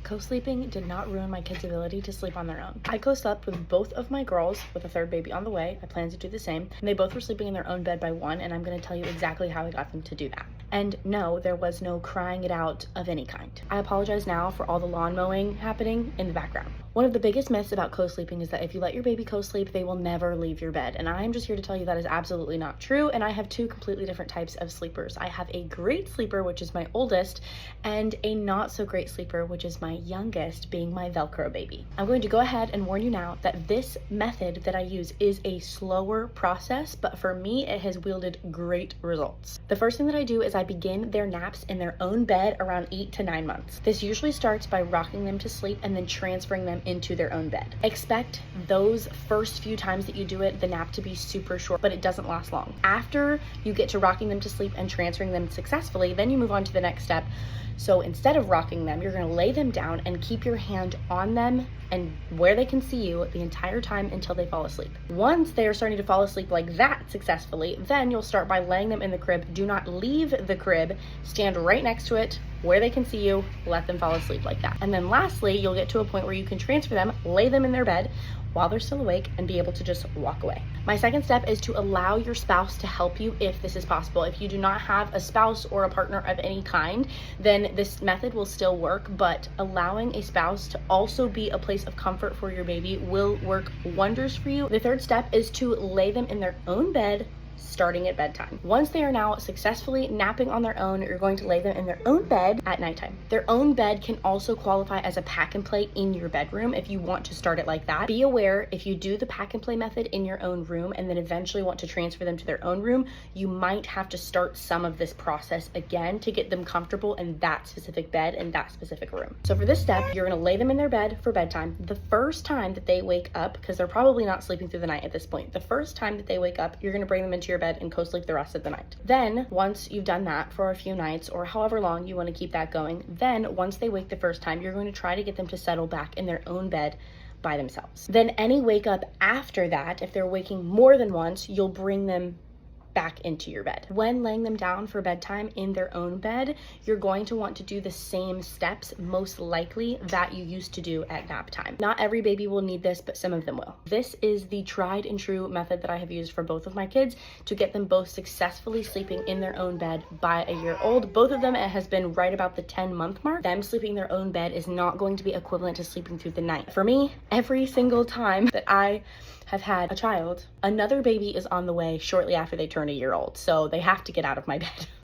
Co-sleeping did not ruin my kids' ability to sleep on their own. I co-slept with both of my girls with a third baby on the way. I plan to do the same. And they both were sleeping in their own bed by one, and I'm going to tell you exactly how I got them to do that. And no, there was no crying it out of any kind. I apologize now for all the lawn mowing happening in the background. One of the biggest myths about co-sleeping is that if you let your baby co-sleep, they will never leave your bed. And I'm just here to tell you that is absolutely not true. And I have two completely different types of sleepers. I have a great sleeper, which is my oldest, and a not so great sleeper, which is my youngest, being my Velcro baby. I'm going to go ahead and warn you now that this method that I use is a slower process, but for me, it has wielded great results. The first thing that I do is I begin their naps in their own bed around 8 to 9 months. This usually starts by rocking them to sleep and then transferring them into their own bed. Expect those first few times that you do it, the nap to be super short, but it doesn't last long. After you get to rocking them to sleep and transferring them successfully, then you move on to the next step. So instead of rocking them, you're going to lay them down and keep your hand on them and where they can see you the entire time until they fall asleep. Once they are starting to fall asleep like that successfully, then you'll start by laying them in the crib. Do not leave the crib. Stand right next to it where they can see you. Let them fall asleep like that. And then lastly, you'll get to a point where you can transfer them, lay them in their bed while they're still awake, and be able to just walk away. My second step is to allow your spouse to help you if this is possible. If you do not have a spouse or a partner of any kind, then this method will still work, but allowing a spouse to also be a place of comfort for your baby will work wonders for you. The third step is to lay them in their own bed starting at bedtime. Once they are now successfully napping on their own, you're going to lay them in their own bed at nighttime. Their own bed can also qualify as a pack and play in your bedroom if you want to start it like that. Be aware, if you do the pack and play method in your own room and then eventually want to transfer them to their own room, you might have to start some of this process again to get them comfortable in that specific bed in that specific room. So for this step, you're going to lay them in their bed for bedtime. The first time that they wake up, because they're probably not sleeping through the night at this point, the first time that they wake up, you're going to bring them into your bed and co-sleep the rest of the night. Then once you've done that for a few nights or however long you want to keep that going, then once they wake the first time, you're going to try to get them to settle back in their own bed by themselves. Then any wake up after that, if they're waking more than once, you'll bring them back into your bed. When laying them down for bedtime in their own bed, you're going to want to do the same steps most likely that you used to do at nap time. Not every baby will need this, but some of them will. This is the tried and true method that I have used for both of my kids to get them both successfully sleeping in their own bed by a year old. Both of them, it has been right about the 10-month mark. Them sleeping in their own bed is not going to be equivalent to sleeping through the night. For me, every single time that I have had a child, another baby is on the way shortly after they turn a year old. So they have to get out of my bed.